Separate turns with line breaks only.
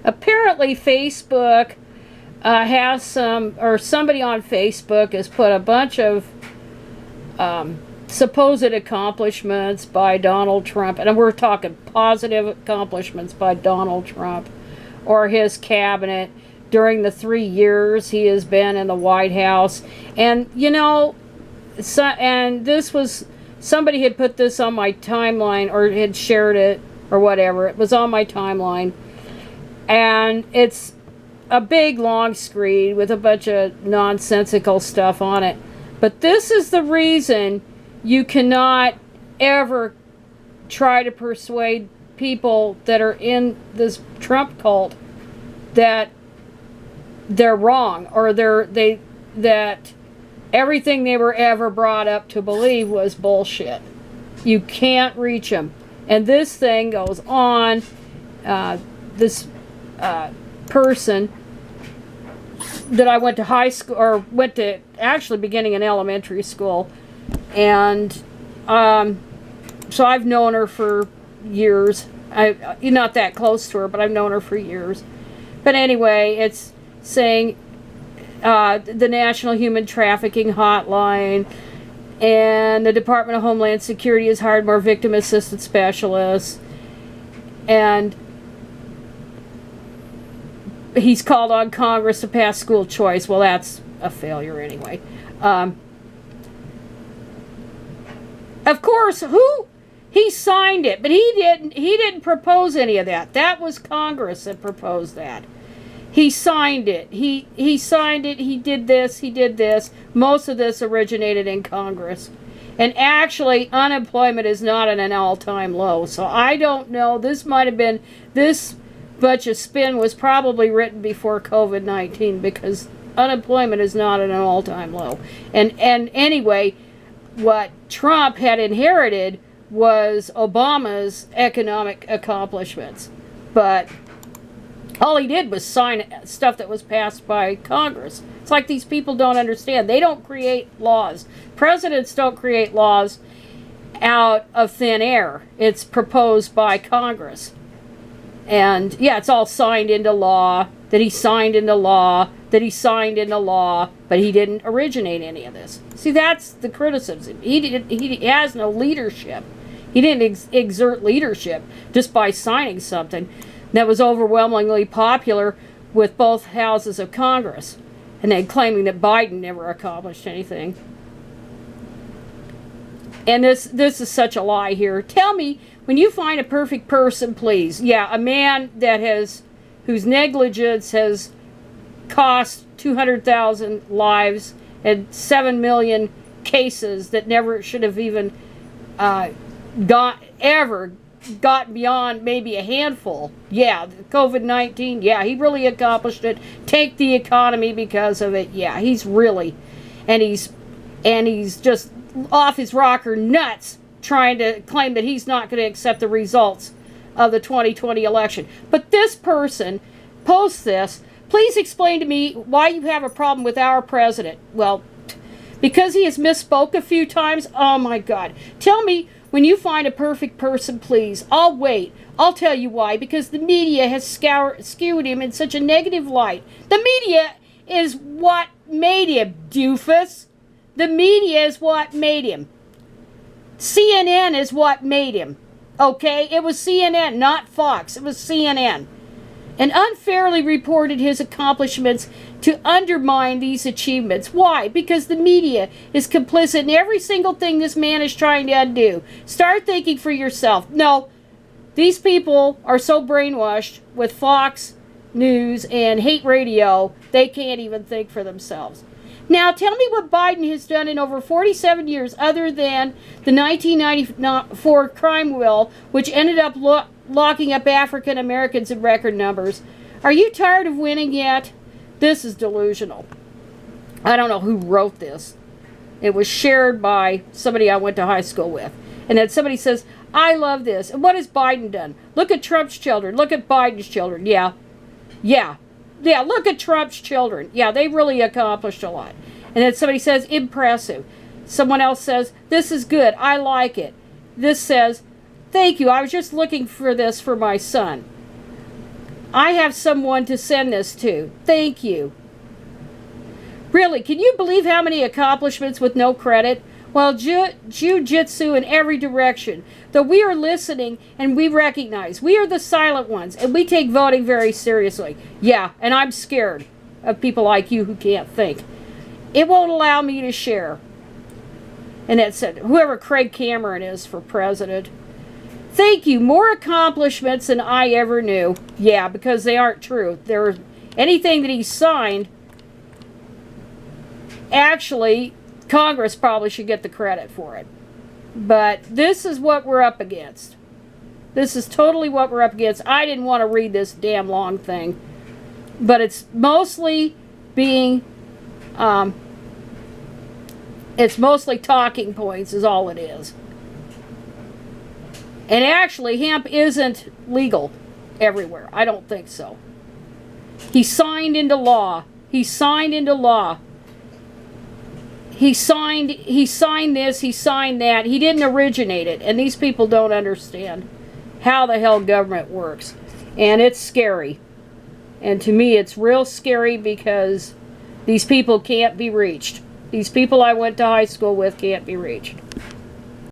Apparently Facebook has some, or somebody on Facebook has put a bunch of supposed accomplishments by Donald Trump, and we're talking positive accomplishments by Donald Trump or his cabinet during the 3 years he has been in the White House. And you know, and this was, somebody had put this on my timeline or had shared it or whatever. It was on my timeline, and it's a big long screen with a bunch of nonsensical stuff on it. But this is the reason you cannot ever try to persuade people that are in this Trump cult that they're wrong, or that everything they were ever brought up to believe was bullshit. You can't reach them. And this thing goes on. This person that I went to high school, or went to actually beginning in elementary school, and so I've known her for years. You're not that close to her, but I've known her for years. But anyway, it's saying the National Human Trafficking Hotline and the Department of Homeland Security has hired more victim assistance specialists, and he's called on Congress to pass school choice. Well, that's a failure anyway. Of course, he signed it, but he didn't propose any of that. That was Congress that proposed that. He signed it. He signed it. He did this. He did this. Most of this originated in Congress. And actually, unemployment is not at an all-time low. So I don't know. This might have been, this bunch of spin was probably written before COVID-19, because unemployment is not at an all-time low. And anyway, what Trump had inherited was Obama's economic accomplishments. But all he did was sign stuff that was passed by Congress. It's like these people don't understand. They don't create laws. Presidents don't create laws out of thin air. It's proposed by Congress. And yeah, it's all signed into law, that he signed into law, that he signed into law, but he didn't originate any of this. See, that's the criticism. He has no leadership. He didn't exert leadership just by signing something that was overwhelmingly popular with both houses of Congress, and then claiming that Biden never accomplished anything. And this is such a lie here. Tell me, when you find a perfect person, please. Yeah, a man that whose negligence has cost 200,000 lives and 7 million cases that never should have even got beyond maybe a handful. Yeah, COVID-19, yeah, he really accomplished it. Take the economy because of it. Yeah, he's really, and he's just off his rocker nuts trying to claim that he's not going to accept the results of the 2020 election. But this person posts this. Please explain to me why you have a problem with our president. Well, because he has misspoke a few times? Oh my God. Tell me, when you find a perfect person, please. I'll wait. I'll tell you why. Because the media has skewed him in such a negative light. The media is what made him, doofus. The media is what made him. CNN is what made him. Okay? It was CNN, not Fox. It was CNN. And unfairly reported his accomplishments to undermine these achievements. Why? Because the media is complicit in every single thing this man is trying to undo. Start thinking for yourself. No, these people are so brainwashed with Fox News and hate radio, they can't even think for themselves. Now, tell me what Biden has done in over 47 years other than the 1994 crime bill, which ended up locking up African Americans in record numbers. Are you tired of winning yet? This is delusional. I don't know who wrote this. It was shared by somebody I went to high school with. And then somebody says, I love this. And what has Biden done? Look at Trump's children. Look at Biden's children. Yeah, look at Trump's children. Yeah, they really accomplished a lot. And then somebody says, impressive. Someone else says, this is good. I like it. This says, thank you. I was just looking for this for my son. I have someone to send this to. Thank you. Really, can you believe how many accomplishments with no credit? Well, jiu-jitsu in every direction. Though we are listening and we recognize we are the silent ones and we take voting very seriously. Yeah, and I'm scared of people like you who can't think. It won't allow me to share. And it said, whoever Craig Cameron is for president. Thank you. More accomplishments than I ever knew. Yeah, because they aren't true. Anything that he signed, actually, Congress probably should get the credit for it. But this is what we're up against. This is totally what we're up against. I didn't want to read this damn long thing. But it's mostly being... it's mostly talking points is all it is. And actually, hemp isn't legal everywhere. I don't think so. He signed into law. He signed into law. He signed this, he signed that. He didn't originate it. And these people don't understand how the hell government works. And it's scary. And to me, it's real scary because these people can't be reached. These people I went to high school with can't be reached.